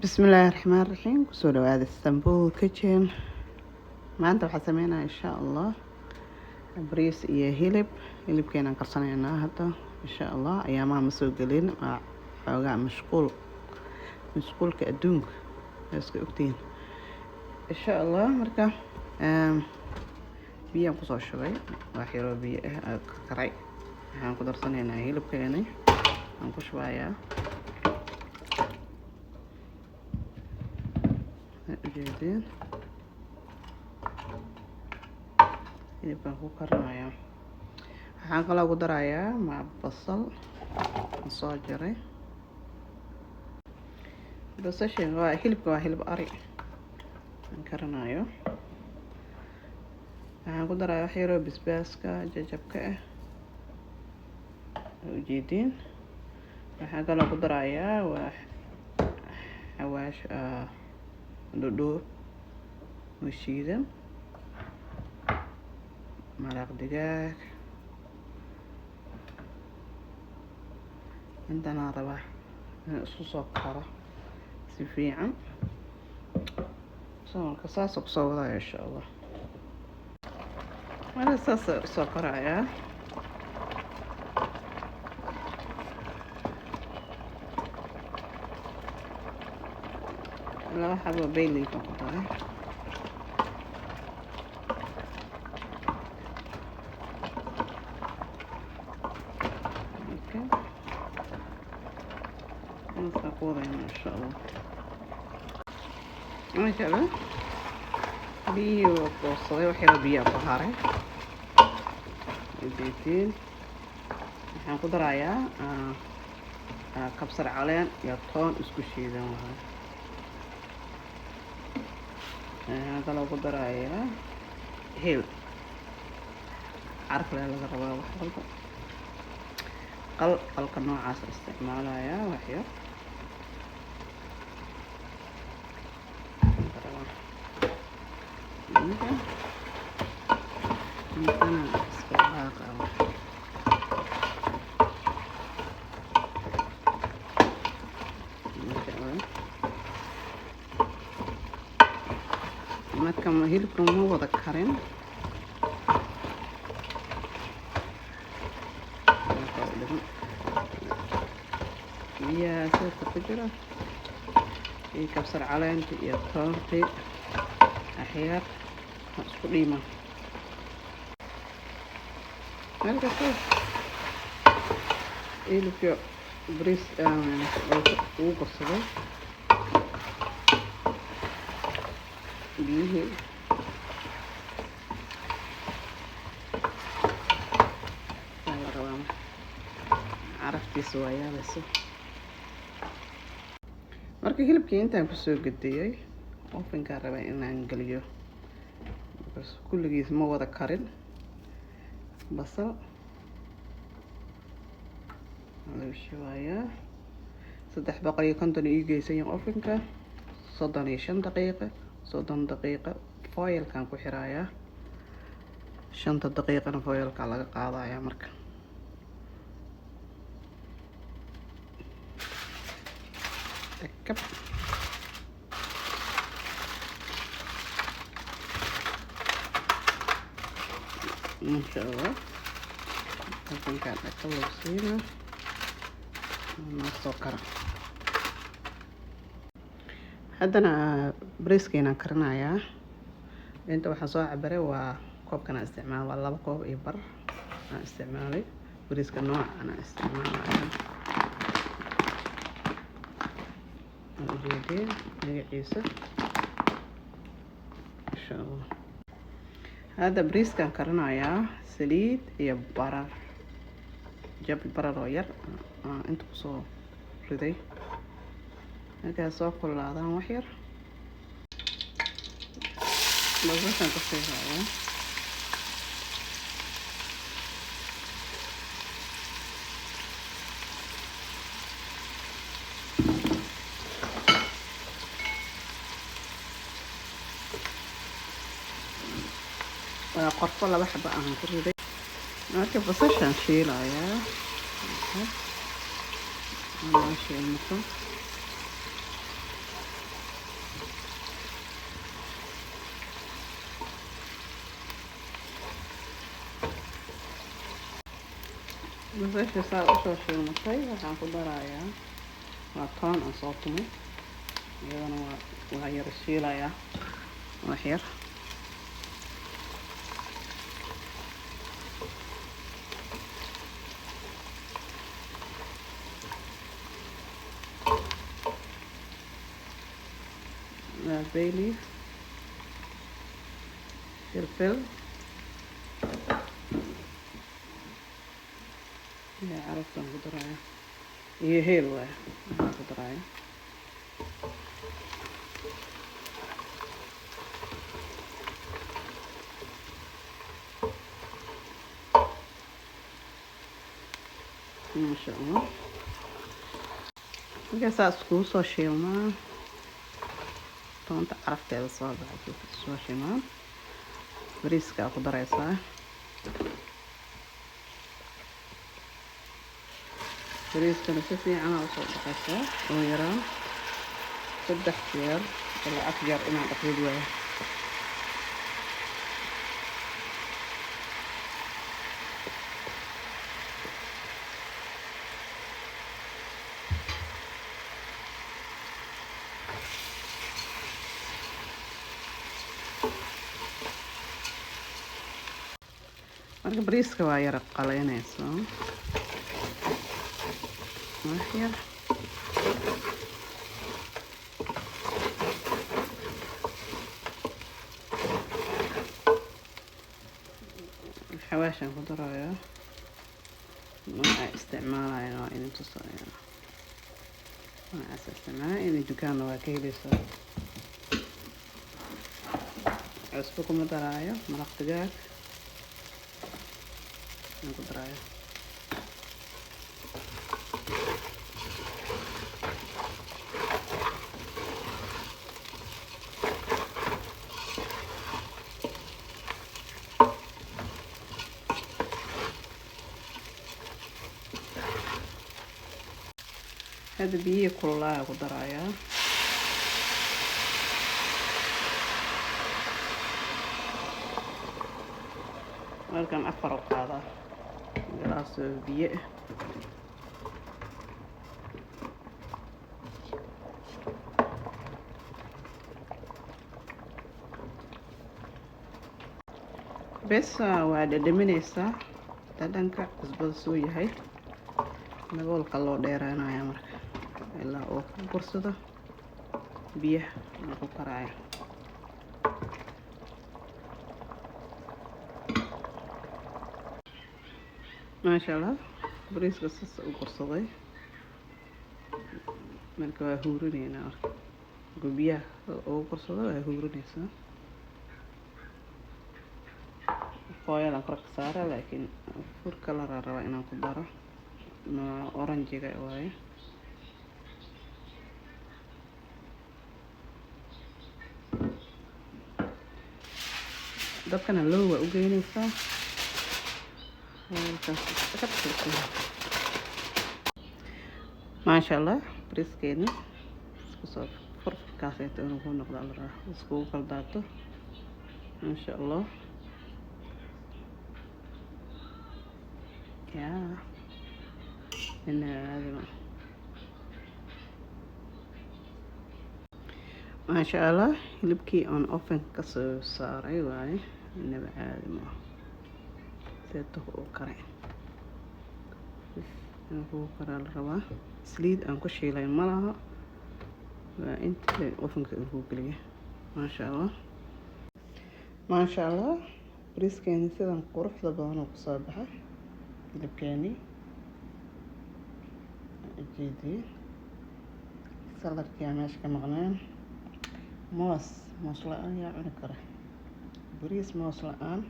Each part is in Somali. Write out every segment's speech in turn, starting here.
بسم الله الرحمن الرحيم كسولو هذا اسطنبول كيتشن maanta waxaan sameynaa insha Allah bariis iyo hilibkeena karsanayna hadda insha Allah ayaamaha ma soo gelin xoogaa mashquulka adduunka iska ogtiin insha Allah marka biyaan ku soo shubay wax yar oo biyo ah karay waxaan ku darsanaynaa hilibkeena aan ku shubayaa ujeedin hilibkan ku karinayaa waxaan kaloo ku darayaa basal soo jaray basashan hilibka waa hilib ari aan karinayo waxaan ku darayaa wax yar oo basbaaska jajabka ah ujeedin waxaan kaloo ku darayaa xawaash dhudhuub shiidan maraq digaag intana rabaa inaan isku soo karo si fiican marka saas ku soo wadaya insha Allah marka saas soo karaya laba xabo bayli ku daray ما شاء الله ما شاء الله بيو وصلي وحيرة بيا طهاري البيتين waxaan ku darayaa kabsar caleen iyo toon isku shiidan waxaan kaloo ku darayaa heel caraf laga rabaa wax walba qalka noocaas isticmaalayaa wax yar marka hilibka ma wada karin biyaha sida ku jira iyo kabsar caleenta iyo toontii axyaar isku dhiima marka hilibka bariis uu karsaday biyihii la rabaa caraftiisa waa yaabaysa marka hilibkii intaan kusoo gadiyay ovenkaan rabaa inaan geliyo bas kulligiis ma wada karin basal lagu shubayaa 350 ii geysay ovenka 35 daqiiqo 30 daqiiqo foilkan ku xirayaa 5 daqiiqana foilka laga qaadayaa marka takab ما شاء الله ممكن كان أكله بسينا السكر هذا بريسكينا كرنايا انت وحصو عبري وكوب كان استعمال والله كوب يبر انا استعمالي بريسك النوع انا استعمالي موجودين عيسى ان شاء الله هذا بريس كان كرنايا سليد يا برر جاب البرر وير انت قصو ردي هكا سوق كل هذا وحير بس انا قصيها قرصة لا بحب أنا كل لكن بصير نشيلها يا ماشي المكان basasha saa usoo shiilmatay waxaan ku darayaa waa toon aan soo tumay iyadana waa yar shiilayaa wax yar bay leaf فلفل عرفت القدراية هي حلوة القدراية ما شاء الله قصاص كوسو شيلنا طنط عرفت هذا الصابع كيف سو شيلنا بريسكا قدرايسا بريسكا نسيتي أنا أصل دقيقة ويرا صدق كثير ولا أفجر إنا أقول ويا marka bariiska waa yara qaleynayso wax yar xawaashan ku darayaa nooca isticmaalaya waa inay tusayaan noocaas isticmaalaya inay dukaanna waa ka helaysaa cusbo kuma daraayo maraq digaag ku daraayo هذا بيه كلها ku darayaa markan afar u qaadaa galaas biyo bes waa dhadhaminaysaa dhadhanka cusbada soo yahay daboolka loo dheeraanaya marka ilaa uu ku bursado biyaha ku karaayo maasha allah bariiska sasa u bursaday marka waa huurinaynaa marka biyaha ugu bursado waa huurinaysaa fooyadan kor ka saara laakiin fur kala rabaa inaan ku daro oranjiga waaye dabkana low waa u geynaysaa maasha allah bariiskeena iskusoo furfurkaaseeto inuu ku noqdo la rabaa iskugu kala daato maasha allah yaa ما شاء الله hilibkii aan oven ka soo saaray waaye inaba caadi ma seeto u karay inuu karaa la rabaa saliid aan ku shiilay ma laha waa inta ovenka ugu geliya ما شاء الله bariiskeeni sidan quruxda badan oo ku soo baxay hilibkeeni جدي سلطة كياماش كمغنان موس لآن يا عنكرة بريس موس لآن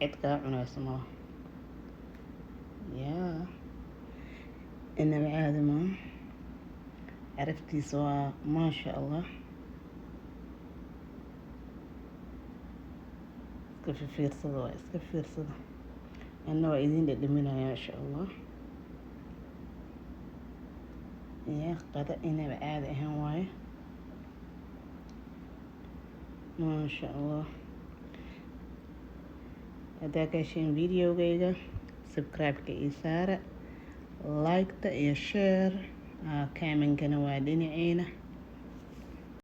عدكا عناسمه يا إن بعد ما عرفتي سوا ما شاء الله اسكفير صدا اسكفير صدا إنه وإذين لدمنا يا شاء الله يا قد إنا بعاد هواي ما شاء الله هذاك شيء فيديو جيدا subscribe-ka ii saara, like-ta iyo share. Kaaminkana waa dhinaciina.